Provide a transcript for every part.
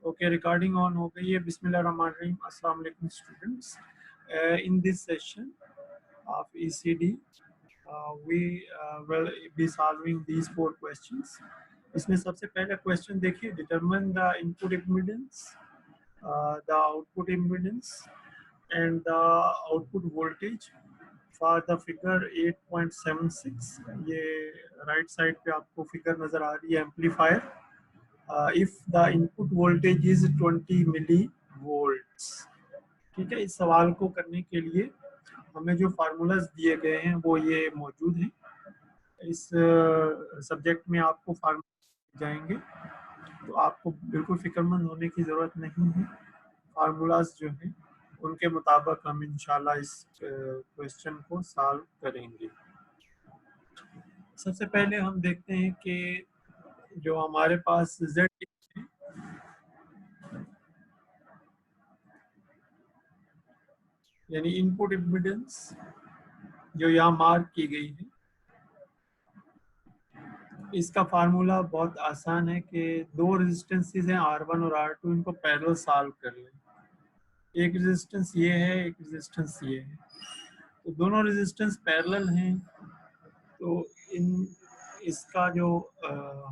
Okay, recording on हो गई है. Bismillahirrahmanirrahim. Assalamu alaikum students. In this session of ECD, we will be solving these 4 questions. इसमें सबसे पहला क्वेश्चन देखिए, determine the input impedance, the output impedance and the output voltage for the figure 8.76. ये right side पे आपको figure नजर आ रही है amplifier. If the input voltage is 20 millivolts. ठीक है, इस सवाल को करने के लिए हमें जो फार्मूलाज दिए गए हैं वो ये मौजूद हैं. इस सब्जेक्ट में आपको फार्मूला जाएंगे तो आपको बिल्कुल फिक्रमंद होने की ज़रूरत नहीं है. फार्मूलाज जो हैं उनके मुताबिक हम इंशाल्लाह इस क्वेश्चन को सॉल्व करेंगे. सबसे पहले हम देखते हैं कि जो हमारे पास Z यानी इनपुट इम्पीडेंस जो यहाँ मार्क की गई है, इसका फार्मूला बहुत आसान है कि दो रेजिस्टेंसेस हैं R1 और R2, इनको पैरेलल सॉल्व कर लें. एक रेजिस्टेंस ये है, एक रेजिस्टेंस ये है, तो दोनों रेजिस्टेंस पैरेलल हैं. तो इसका जो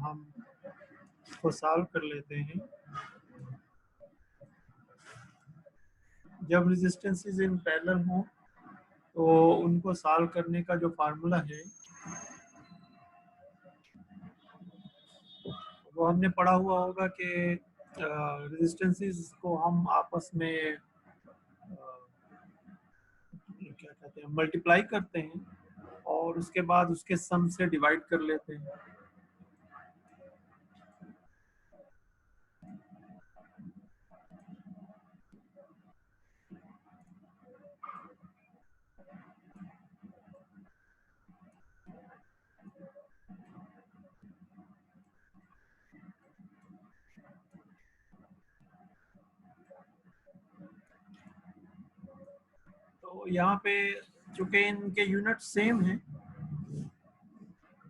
हम इसको सॉल्व कर लेते हैं. जब रेजिस्टेंसेस इन पैरेलल हों तो उनको सॉल्व करने का जो फार्मूला है वो हमने पढ़ा हुआ होगा कि रेजिस्टेंसेस को हम आपस में क्या कहते हैं, मल्टीप्लाई करते हैं और उसके बाद उसके सम से डिवाइड कर लेते हैं. तो यहाँ पे चूंकि इनके यूनिट सेम हैं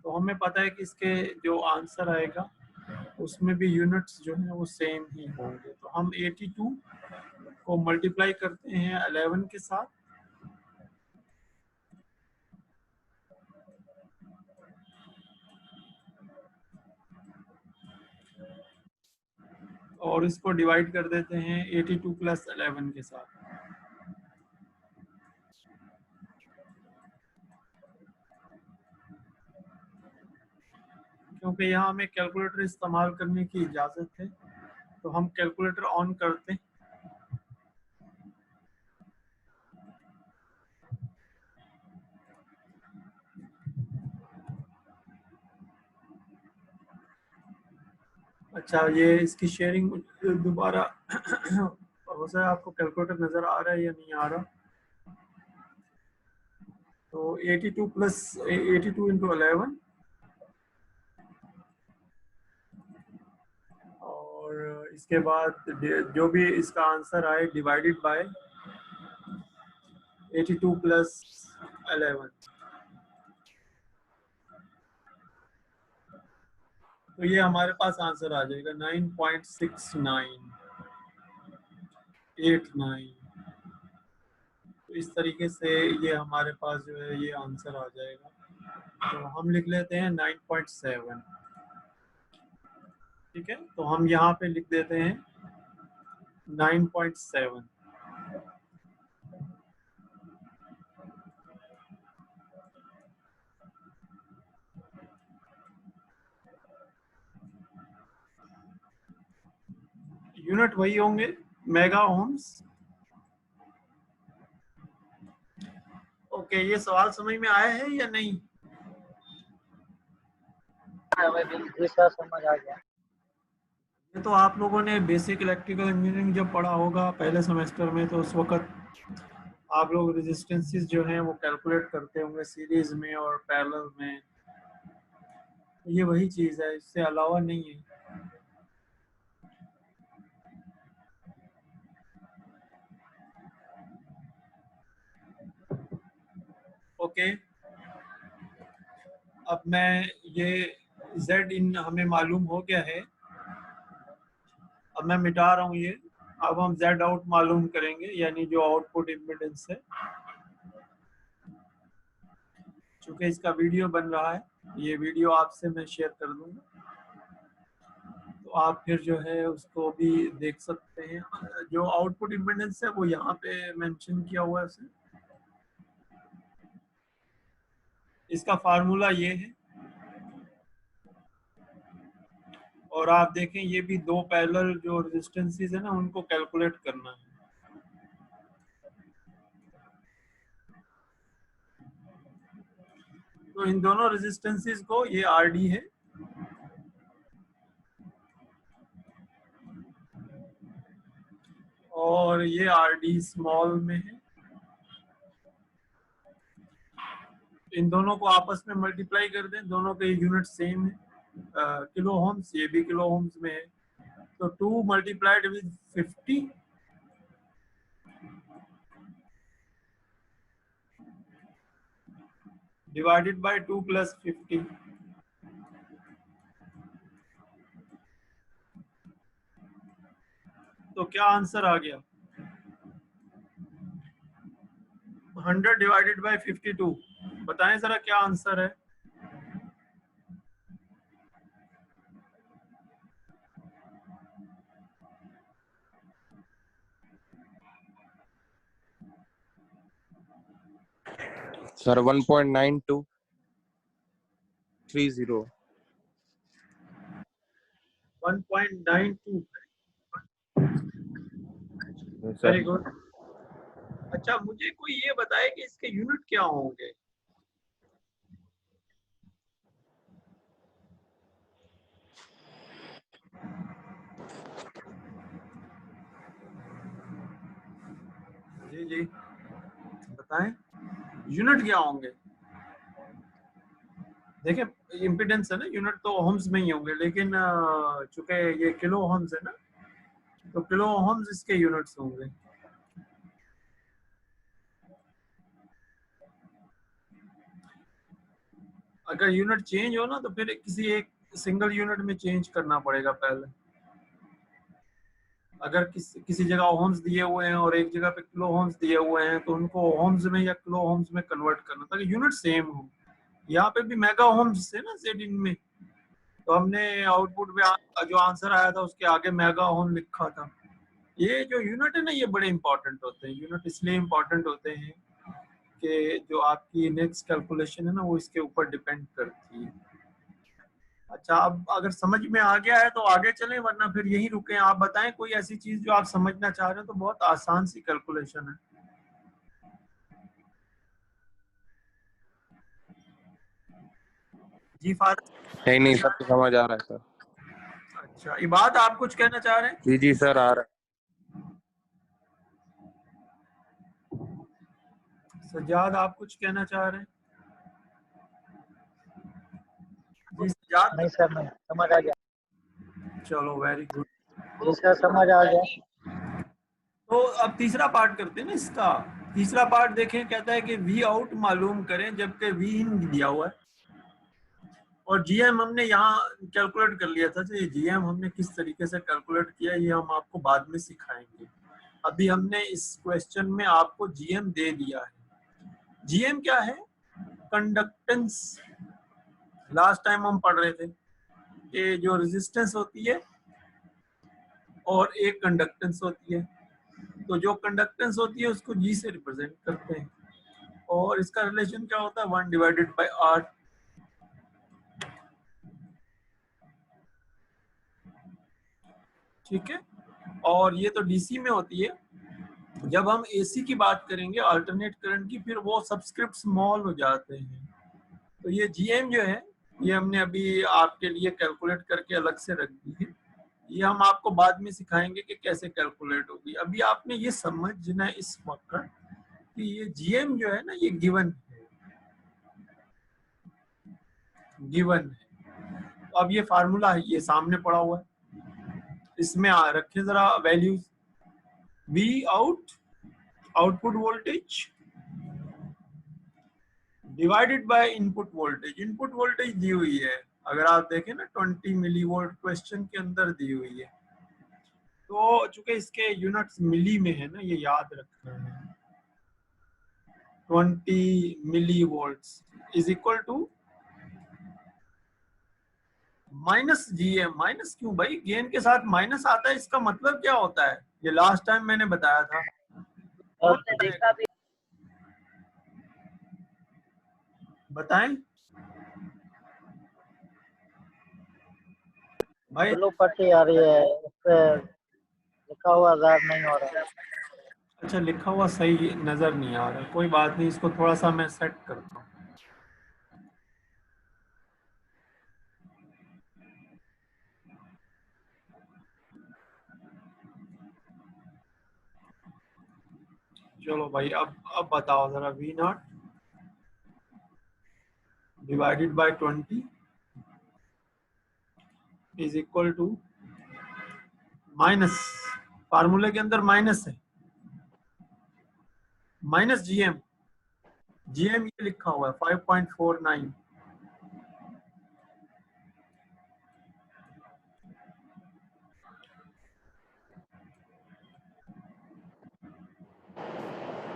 तो हमें पता है कि इसके जो आंसर आएगा उसमें भी यूनिट्स जो हैं वो सेम ही होंगे. तो हम 82 को मल्टीप्लाई करते हैं 11 के साथ और इसको डिवाइड कर देते हैं 82 प्लस 11 के साथ. क्योंकि यहाँ हमें कैलकुलेटर इस्तेमाल करने की इजाज़त है तो हम कैलकुलेटर ऑन करते हैं. अच्छा, ये इसकी शेयरिंग दोबारा हो सकता है आपको कैलकुलेटर नज़र आ रहा है या नहीं आ रहा. तो 82 प्लस 82 इंटू 11 और इसके बाद जो भी इसका आंसर आए डिवाइडेड बाय 82 प्लस 11. तो ये हमारे पास आंसर आ जाएगा 9.6989. तो इस तरीके से ये हमारे पास जो है ये आंसर आ जाएगा. तो हम लिख लेते हैं 9.7. ठीक है, तो हम यहाँ पे लिख देते हैं 9.7. यूनिट वही होंगे, मेगा ओम्स. ओके, ये सवाल समझ में आया है या नहीं? समझ आ गया. ये तो आप लोगों ने बेसिक इलेक्ट्रिकल इंजीनियरिंग जब पढ़ा होगा पहले सेमेस्टर में, तो उस वक्त आप लोग रेजिस्टेंसेस जो हैं वो कैलकुलेट करते होंगे सीरीज में और पैरेलल में. ये वही चीज़ है, इससे अलावा नहीं है. ओके, अब मैं ये Z इन हमें मालूम हो गया है अब मैं मिटा रहा हूँ ये। अब हम Z आउट मालूम करेंगे, यानी जो आउटपुट इम्पीडेंस है। चूंकि इसका वीडियो बन रहा है, ये वीडियो आपसे मैं शेयर कर दूंगा, तो आप फिर जो है उसको भी देख सकते हैं। जो आउटपुट इम्पीडेंस है वो यहाँ पे मेंशन किया हुआ है उसे। इसका फार्मूला ये है, और आप देखें ये भी दो पैरेलल जो रेजिस्टेंसेस है ना उनको कैलकुलेट करना है। तो इन दोनों रेजिस्टेंसेस को, ये RD है और ये RD स्मॉल में है, इन दोनों को आपस में मल्टीप्लाई कर दें, दोनों के यूनिट सेम है, किलो ओम्स, ये भी किलो ओम्स में है। तो 2 multiplied with 50 divided by 2 plus 50, तो क्या आंसर आ गया? 100 डिवाइडेड बाय 52। बताएं जरा क्या आंसर है? सर 1.9230। 1.92। Sir very good. अच्छा, मुझे कोई ये बताए कि इसके यूनिट क्या होंगे? जी जी बताएं, यूनिट क्या होंगे? देखिए, इम्पीडेंस है ना, यूनिट तो ओम्स में ही होंगे, लेकिन चूंकि ये किलो ओम्स है ना, तो किलो ओम्स इसके यूनिट्स होंगे। अगर यूनिट चेंज हो ना तो फिर किसी एक सिंगल यूनिट में चेंज करना पड़ेगा पहले। अगर किसी जगह ओम्स दिए हुए हैं और एक जगह पे किलो ओम्स दिए हुए हैं, तो उनको ओम्स में या किलो ओम्स में कन्वर्ट करना ताकि यूनिट सेम हो। यहाँ पे भी मेगा ओम्स है ना Z इन में, तो हमने आउटपुट में जो आंसर आया था उसके आगे मेगा ओम लिखा था। ये जो यूनिट है ना, ये बड़े इंपॉर्टेंट होते हैं। यूनिट इसलिए इंपॉर्टेंट होते हैं कि जो आपकी नेक्स्ट कैलकुलेशन है ना वो इसके ऊपर डिपेंड करती है। अच्छा, अब अगर समझ में आ गया है तो आगे चलें, वरना फिर यही रुके। आप बताएं कोई ऐसी चीज जो आप समझना चाह रहे हो, तो बहुत आसान सी कैलकुलेशन है। जी फादर। नहीं सब तो समझ आ रहा है सर। अच्छा, इबाद, आप कुछ कहना चाह रहे हैं? जी सर आ रहा है। सज्जाद, आप कुछ कहना चाह रहे हैं? जी सज्जाद। नहीं सर, नहीं समझ आ गया। चलो, वेरी गुड। जी सर, समझ आ गया। तो अब तीसरा पार्ट करते हैं ना इसका। तीसरा पार्ट देखें, कहता है कि वी आउट मालूम करें, जबकि वी इन दिया हुआ है और जीएम हमने यहाँ कैलकुलेट कर लिया था। तो ये जीएम हमने किस तरीके से कैलकुलेट किया ये हम आपको बाद में सिखाएंगे। अभी हमने इस क्वेश्चन में आपको जीएम दे दिया है। जीएम क्या है? कंडक्टेंस। लास्ट टाइम हम पढ़ रहे थे कि जो रेजिस्टेंस होती है और एक कंडक्टेंस होती है, तो जो कंडक्टेंस होती है उसको जी से रिप्रेजेंट करते हैं, और इसका रिलेशन क्या होता है? 1 डिवाइडेड बाय R। ठीक है, और ये तो डीसी में होती है। जब हम एसी की बात करेंगे, अल्टरनेट करंट की, फिर वो सबस्क्रिप्ट स्मॉल हो जाते हैं। तो ये जीएम जो है, ये हमने अभी आपके लिए कैलकुलेट करके अलग से रख दी है। ये हम आपको बाद में सिखाएंगे कि कैसे कैलकुलेट होगी। अभी आपने ये समझना है इस वक्त कि ये जीएम जो है ना, ये गिवन है, गिवन है। तो अब ये फार्मूला है, ये सामने पड़ा हुआ है, इसमें रखे जरा values. V out, output voltage, divided by input voltage. Input voltage दी हुई है, अगर आप देखें ना 20 मिली वोल्ट क्वेश्चन के अंदर दी हुई है। तो चूंकि इसके यूनिट्स मिली में है ना, ये याद रखना है। 20 millivolts is equal to minus GM. Minus क्यों भाई? गेन के साथ माइनस आता है, इसका मतलब क्या होता है? ये लास्ट टाइम मैंने बताया था। और कौन बताएगा? बताएं भाई। ब्लू पट्टी आ रही है, उस पे लिखा हुआ ज़ाहिर नहीं हो रहा। अच्छा, लिखा हुआ सही नजर नहीं आ रहा, कोई बात नहीं, इसको थोड़ा सा मैं सेट करता हूँ। चलो भाई, अब बताओ जरा। We not divided by 20 is equal to minus, फार्मूले के अंदर माइनस है, माइनस जीएम। जीएम ये लिखा हुआ है 5.49।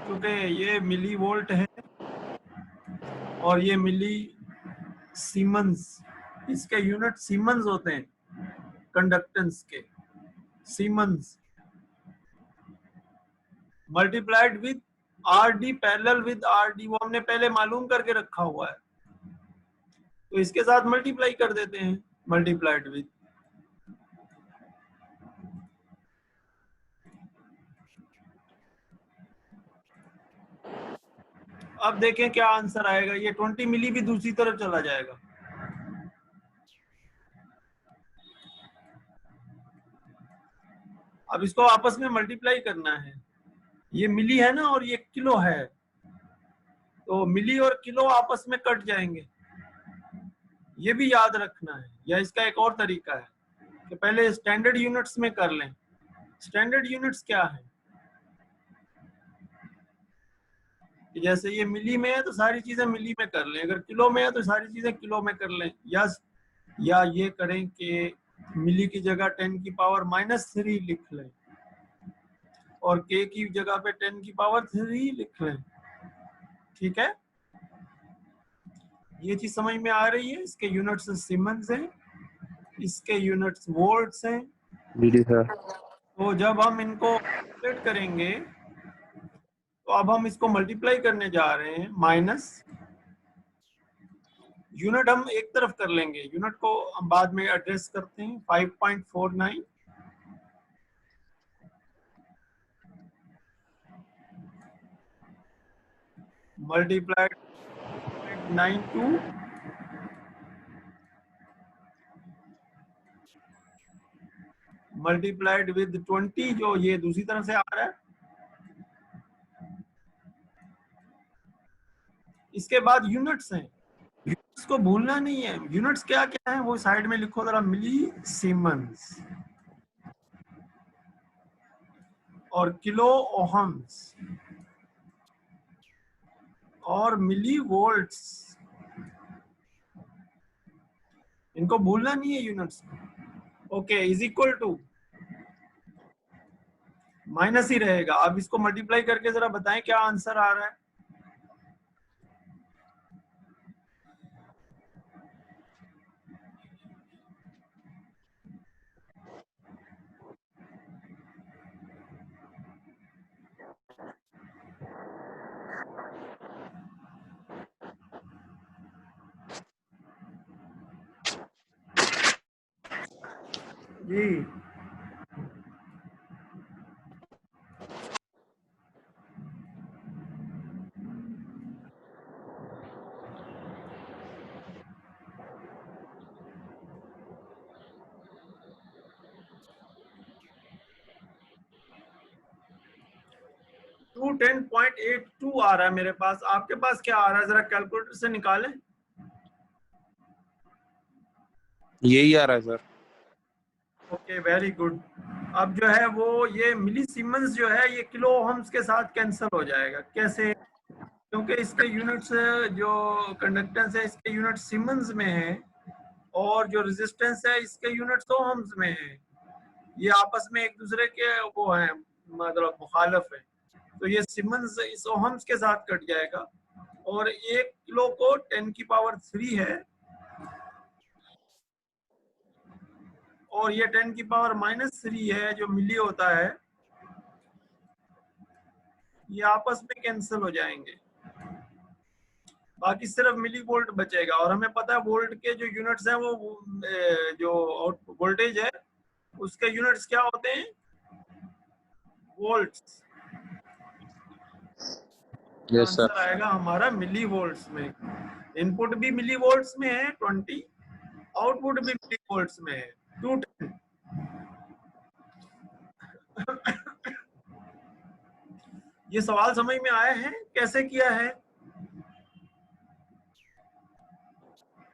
क्योंकि ये मिली वोल्ट है और ये मिली सीमेंस, इसके यूनिट सीमेंस होते हैं कंडक्टेंस के। Siemens multiplied with R D, parallel with R D, वो हमने पहले मालूम करके रखा हुआ है, तो इसके साथ मल्टीप्लाई कर देते हैं, मल्टीप्लाइड विद। अब देखें क्या आंसर आएगा। ये 20 मिली भी दूसरी तरफ चला जाएगा। अब इसको आपस में मल्टीप्लाई करना है। ये मिली है ना और ये किलो है, तो मिली और किलो आपस में कट जाएंगे, ये भी याद रखना है। या इसका एक और तरीका है कि पहले स्टैंडर्ड यूनिट्स में कर लें। स्टैंडर्ड यूनिट्स क्या है कि जैसे ये मिली में है तो सारी चीजें मिली में कर लें, अगर किलो में है तो सारी चीजें किलो में कर लें। या ये करें कि मिली की जगह 10⁻³ लिख लें और के की जगह पे 10⁻³ लिख लें। ठीक है, ये चीज समझ में आ रही है? इसके यूनिट्स सीमेंस हैं, इसके यूनिट्स वोल्ट्स हैं। जी सर। तो जब हम इनको कैलकुलेट करेंगे तो अब हम इसको मल्टीप्लाई करने जा रहे हैं। माइनस यूनिट हम एक तरफ कर लेंगे, यूनिट को हम बाद में एड्रेस करते हैं। 5.49 मल्टीप्लाइड 92 मल्टीप्लाइड विद 20, जो ये दूसरी तरफ से आ रहा है। इसके बाद यूनिट्स हैं, यूनिट्स को भूलना नहीं है। यूनिट्स क्या क्या है वो साइड में लिखो जरा। मिली सीमेंस और किलो ओहम्स और मिली वोल्ट्स, इनको भूलना नहीं है units. Okay, is equal to minus ही रहेगा। अब इसको मल्टीप्लाई करके जरा बताएं क्या आंसर आ रहा है। जी 210.82 आ रहा है मेरे पास। आपके पास क्या आ रहा है? जरा कैलकुलेटर से निकालें। यही आ रहा है सर। Okay, very good. अब जो है वो ये मिली सीमेंस जो है ये किलो ओहम्स के साथ कैंसिल हो जाएगा। कैसे? क्योंकि इसके यूनिट्स जो कंडक्टेंस है इसके यूनिट सीमेंस में है और जो रेजिस्टेंस है इसके यूनिट्स ओहम्स में है। ये आपस में एक दूसरे के वो हैं, मतलब मुखालफ है। तो ये सिमंस इस ओहम्स के साथ कट जाएगा, और 1 किलो को 10⁻³ है, और ये 10⁻³ है जो मिली होता है, ये आपस में कैंसिल हो जाएंगे, बाकी सिर्फ मिली वोल्ट बचेगा। और हमें पता है वोल्ट के जो यूनिट्स हैं वो जो आउटपुट वोल्टेज है उसके यूनिट्स क्या होते हैं, वोल्ट्स। Yes sir. आंसर आएगा हमारा मिली वोल्ट्स में। इनपुट भी मिली वोल्ट्स में है 20, आउटपुट भी मिली वोल्ट्स में है 210। ये सवाल समझ में आया है कैसे किया है?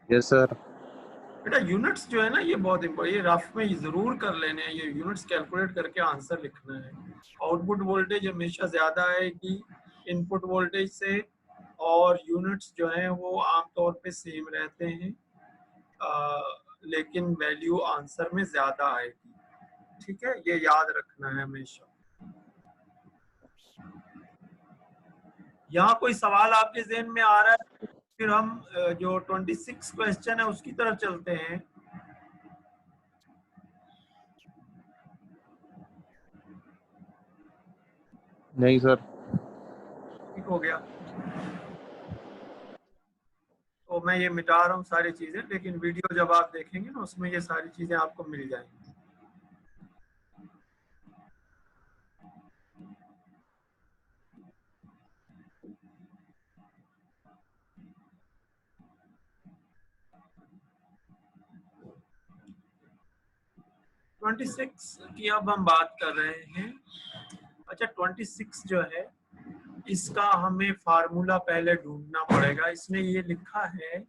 Yes sir. बेटा यूनिट्स जो है ना ये बहुत इंपॉर्टेंट, ये रफ में जरूर कर लेने हैं, ये यूनिट्स कैलकुलेट करके आंसर लिखना है। आउटपुट वोल्टेज हमेशा ज्यादा आएगी इनपुट वोल्टेज से, और यूनिट्स जो हैं वो आमतौर पे सेम रहते हैं, लेकिन वैल्यू आंसर में ज्यादा आएगी। ठीक है, ये याद रखना है हमेशा। यहाँ कोई सवाल आपके जहन में आ रहा है? फिर हम जो 26 क्वेश्चन है उसकी तरफ चलते हैं। नहीं सर। ठीक हो गया, तो मैं ये मिटा रहा हूँ सारी चीजें, लेकिन वीडियो जब आप देखेंगे ना उसमें ये सारी चीजें आपको मिल जाएंगी। ट्वेंटी सिक्स की अब हम बात कर रहे हैं। अच्छा, 26 जो है इसका हमें फार्मूला पहले ढूंढना पड़ेगा। इसमें ये लिखा है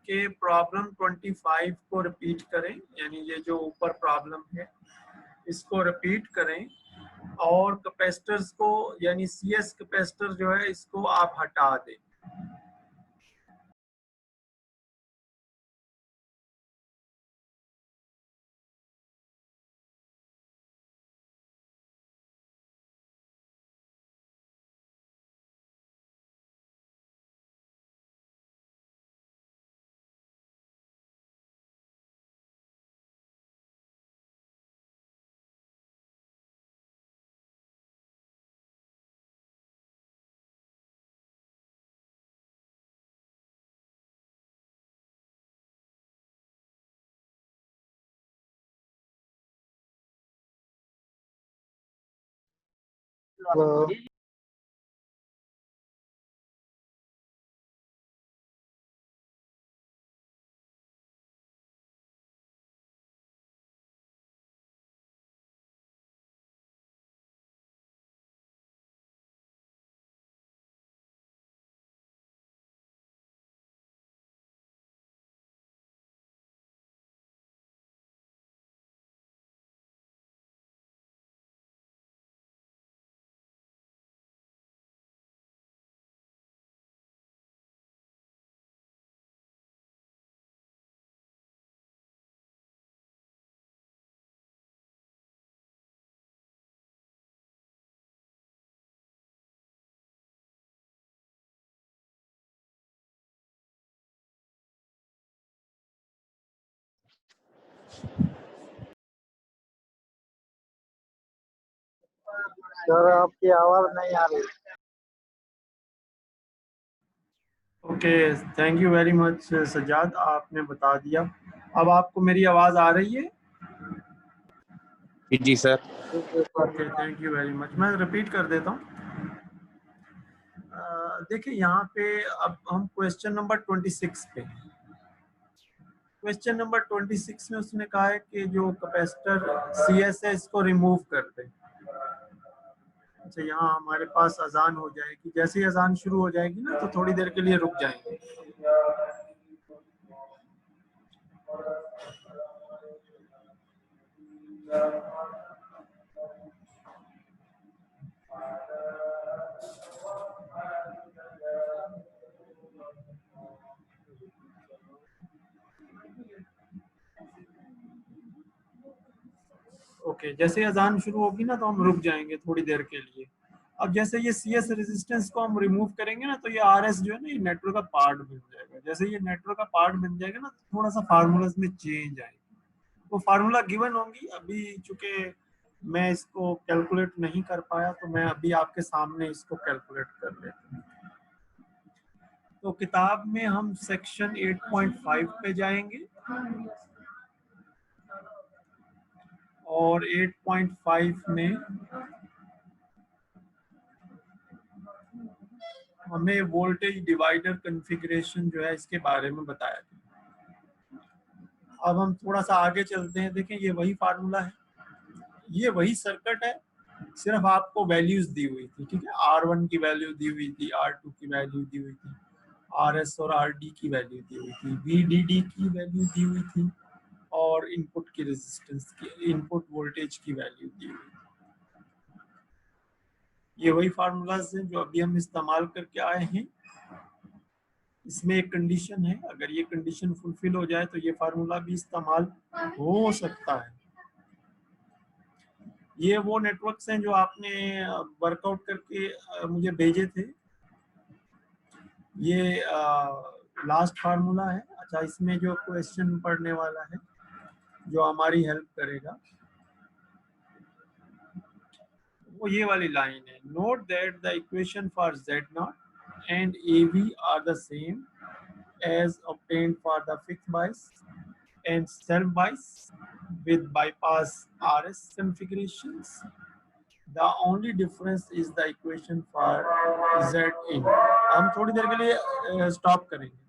कि प्रॉब्लम 25 को रिपीट करें, यानी ये जो ऊपर प्रॉब्लम है इसको रिपीट करें, और कैपेसिटर्स को यानी CS कैपेसिटर जो है इसको आप हटा दें। हेलो। सर आपकी आवाज नहीं आ रही। Okay, thank you very much Sajjad, आपने बता दिया। अब आपको मेरी आवाज आ रही है? जी sir. Okay, thank you very much. मैं रिपीट कर देता हूँ। देखिए यहाँ पे अब हम क्वेश्चन नंबर 26 पे। क्वेश्चन नंबर 26 में उसने कहा है कि जो कैपेसिटर CS है इसको रिमूव कर दे। अच्छा, यहाँ हमारे पास अजान हो जाएगी, जैसे ही अजान शुरू हो जाएगी ना तो थोड़ी देर के लिए रुक जाएंगे। ओके, जैसे अजान शुरू होगी ना तो हम रुक जाएंगे थोड़ी देर के लिए। अब जैसे ये सी एस रेजिस्टेंस को हम रिमूव करेंगे ना, तो ये आर एस जो है ना, ये नेटवर्क का पार्ट बन जाएगा। जैसे ये नेटवर्क का पार्ट बन जाएगा ना, तो थोड़ा सा फार्मूलाज में चेंज आएगी। वो फार्मूला गिवन होंगी, अभी चूंकि मैं इसको कैलकुलेट नहीं कर पाया, तो मैं अभी आपके सामने इसको कैलकुलेट कर लेता हूँ। तो किताब में हम सेक्शन 8.5 पे जाएंगे, और 8.5 में हमें वोल्टेज डिवाइडर कॉन्फ़िगरेशन जो है इसके बारे में बताया था। अब हम थोड़ा सा आगे चलते हैं। देखें, ये वही फार्मूला है, ये वही सर्किट है, सिर्फ आपको वैल्यूज दी हुई थी। ठीक है, R1 की वैल्यू दी हुई थी, R2 की वैल्यू दी हुई थी, RS और RD की वैल्यू दी हुई थी, VDD की वैल्यू दी हुई थी, और इनपुट की रेजिस्टेंस की, इनपुट वोल्टेज की वैल्यू दी हुई थी। ये वही फार्मूलाज हैं जो अभी हम इस्तेमाल करके आए हैं। इसमें एक कंडीशन है, अगर ये कंडीशन फुलफिल हो जाए तो ये फार्मूला भी इस्तेमाल हो सकता है। ये वो नेटवर्क्स हैं जो आपने वर्कआउट करके मुझे भेजे थे। ये लास्ट फार्मूला है। अच्छा, इसमें जो क्वेश्चन पढ़ने वाला है जो हमारी हेल्प करेगा, वो ये वाली लाइन है। Note that the equation for Z0 and AV are the same as obtained for the fixed bias and self bias with bypass RS configurations. The only difference is the equation for Z in. हम थोड़ी देर के लिए stop करेंगे।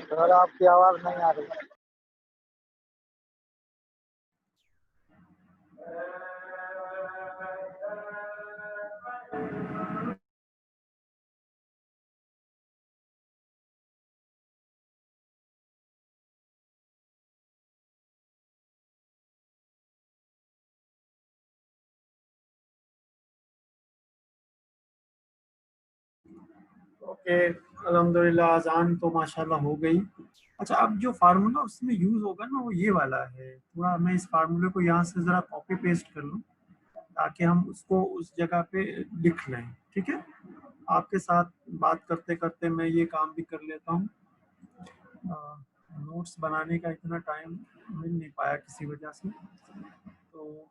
Sir आपकी आवाज नहीं आ रही। Okay, अल्हम्दुलिल्लाह अजान तो माशाल्लाह हो गई। अच्छा, अब जो फार्मूला उसमें यूज होगा ना वो ये वाला है। थोड़ा मैं इस फार्मूले को यहाँ से जरा कॉपी पेस्ट कर लूँ ताकि हम उसको उस जगह पे लिख लें। ठीक है, आपके साथ बात करते करते मैं ये काम भी कर लेता हूँ। नोट्स बनाने का इतना टाइम मिल नहीं पाया किसी वजह से, तो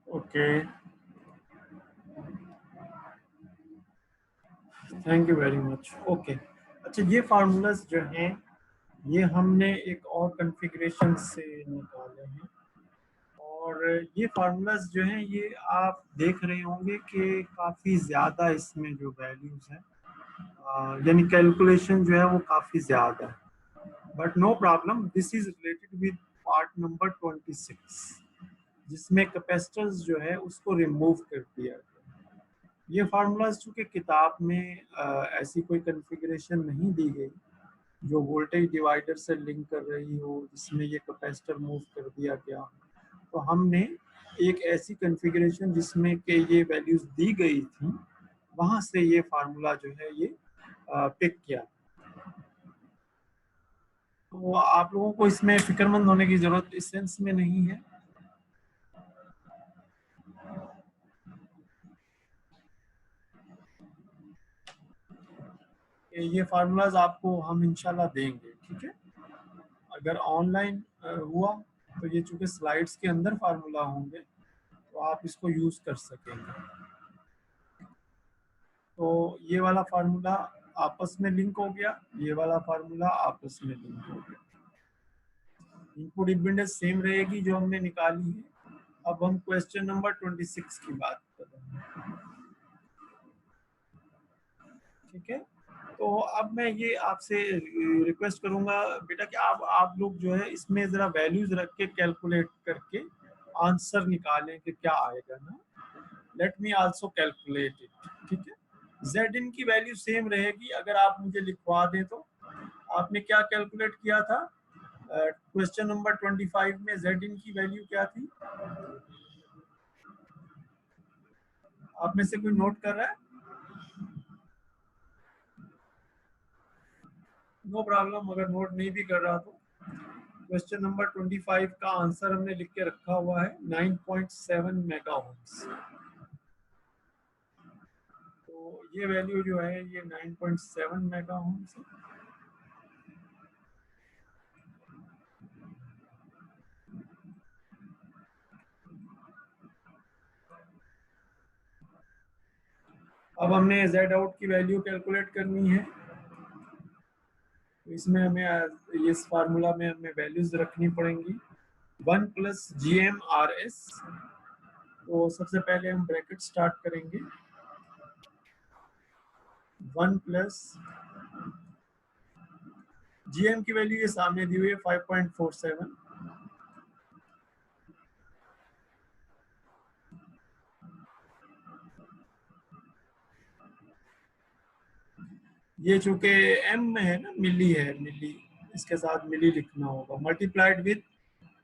okay, thank you very much. Okay, अच्छा ये फार्मूलाज जो हैं ये हमने एक और कॉन्फ़िगरेशन से निकाले हैं, और ये फार्मूलाज जो हैं ये आप देख रहे होंगे कि काफ़ी ज़्यादा इसमें जो वैल्यूज़ हैं, यानी कैलकुलेशन जो है वो काफ़ी ज़्यादा है। But no problem, this is related with part number 26 जिसमें कैपेसिटर्स जो है उसको रिमूव कर दिया गया। ये फार्मूलाज चूँकि किताब में ऐसी कोई कॉन्फ़िगरेशन नहीं दी गई जो वोल्टेज डिवाइडर से लिंक कर रही हो जिसमें ये कैपेसिटर मूव कर दिया गया, तो हमने एक ऐसी कॉन्फ़िगरेशन जिसमें कि ये वैल्यूज दी गई थी वहां से ये फार्मूला जो है ये पिक किया। तो आप लोगों को इसमें फिक्रमंद होने की जरूरत इस सेंस में नहीं है। ये फार्मूलाज आपको हम इंशाल्लाह देंगे, ठीक है। अगर ऑनलाइन हुआ तो ये चूंकि स्लाइड्स के अंदर फार्मूला होंगे तो आप इसको यूज कर सकेंगे। तो ये वाला फार्मूला आपस में लिंक हो गया, ये वाला फार्मूला आपस में लिंक हो गया। इनपुट इम्पीडेंस सेम रहेगी जो हमने निकाली है। अब हम क्वेश्चन नंबर 26 की बात कर रहे हैं, ठीक है। तो अब मैं ये आपसे रिक्वेस्ट करूंगा बेटा कि आप लोग जो है इसमें जरा वैल्यूज रख के कैलकुलेट करके आंसर निकालें कि क्या आएगा ना। Let me also calculate it, ठीक है। जेड इन की वैल्यू सेम रहेगी, अगर आप मुझे लिखवा दें तो। आपने क्या कैलकुलेट किया था क्वेश्चन नंबर 25 में? जेड इन की वैल्यू क्या थी? आप में से कोई नोट कर रहा है? नो प्रॉब्लम, अगर नोट नहीं भी कर रहा तो क्वेश्चन नंबर 25 का आंसर हमने लिख के रखा हुआ है 9.7 मेगाहर्ट्ज। तो ये वैल्यू जो है ये 9.7 मेगाहर्ट्ज है। अब हमने z आउट की वैल्यू कैलकुलेट करनी है, तो इसमें हमें इस फार्मूला में हमें वैल्यूज रखनी पड़ेंगी। 1 plus G M R S. तो सबसे पहले हम ब्रैकेट स्टार्ट करेंगे। 1 प्लस जी एम की वैल्यू ये सामने दी हुई है 5.47, ये चूंकि एम में है ना, मिली है, मिली, इसके साथ मिली लिखना होगा, multiplied with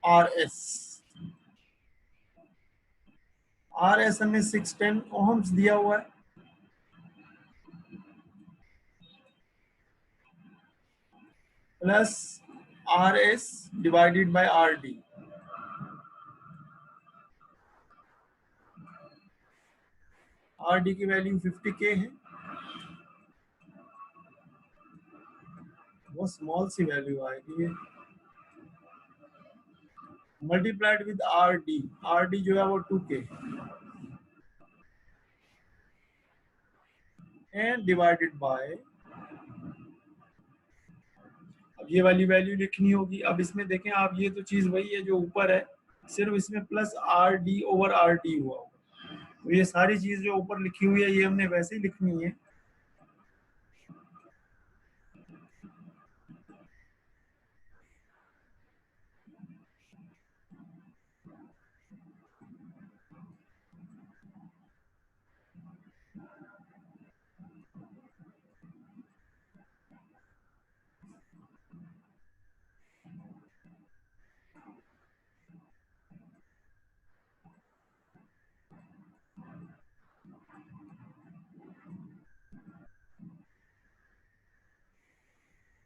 R S. R S हमें 610 ओहम्स दिया हुआ है, plus R S divided by R D. R D की वैल्यू 50K है, बहुत स्मॉल सी वैल्यू आएगी ये, multiplied with R D. R D जो है वो 2K एंड डिवाइडेड बाय, अब ये वाली वैल्यू लिखनी होगी। अब इसमें देखें आप, ये तो चीज वही है जो ऊपर है, सिर्फ इसमें plus R D over R T हुआ होगा। तो ये सारी चीज जो ऊपर लिखी हुई है ये हमने वैसे ही लिखनी है।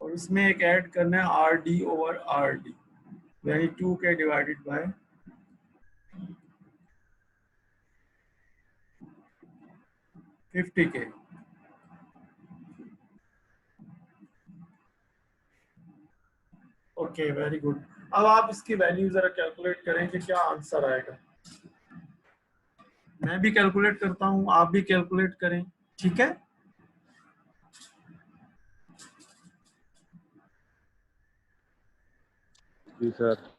और इसमें एक ऐड करना है R D over R D, यानी 2K divided by 50K। Okay, very good. अब आप इसकी वैल्यू जरा कैलकुलेट करें कि क्या आंसर आएगा। मैं भी कैलकुलेट करता हूं, आप भी कैलकुलेट करें, ठीक है। जी सर।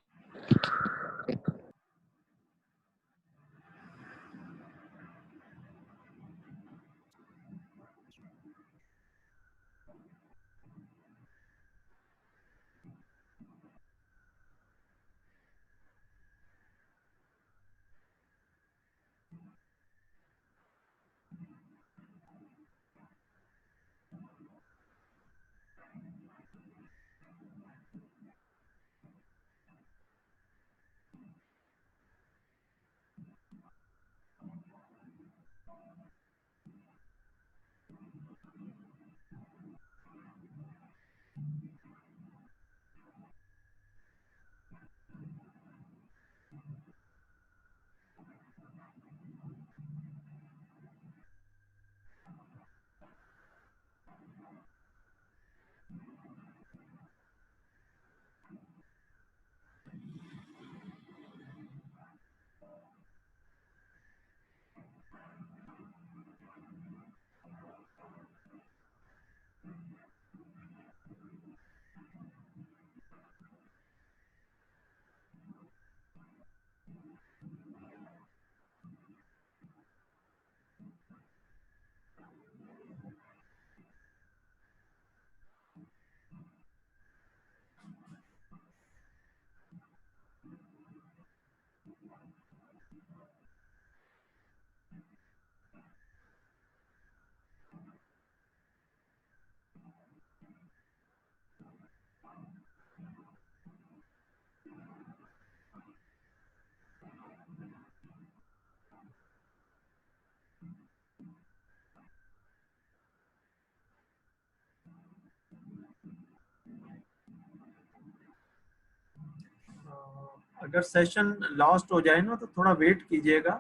अगर सेशन लास्ट हो जाए ना तो थोड़ा वेट कीजिएगा,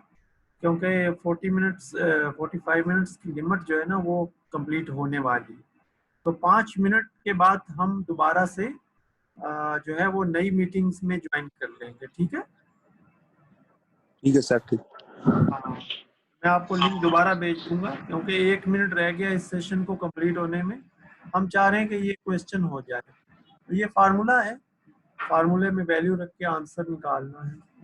क्योंकि 45 मिनट्स की लिमिट जो है ना वो कंप्लीट होने वाली है। तो 5 मिनट के बाद हम दोबारा से जो है वो नई मीटिंग्स में ज्वाइन कर लेंगे, ठीक है। ठीक है सर, ठीक। मैं आपको लिंक दोबारा भेज दूंगा, क्योंकि 1 मिनट रह गया इस सेशन को कंप्लीट होने में। हम चाह रहे हैं कि ये क्वेश्चन हो जाए। तो ये फार्मूला है, फार्मूले में वैल्यू रख के आंसर निकालना है।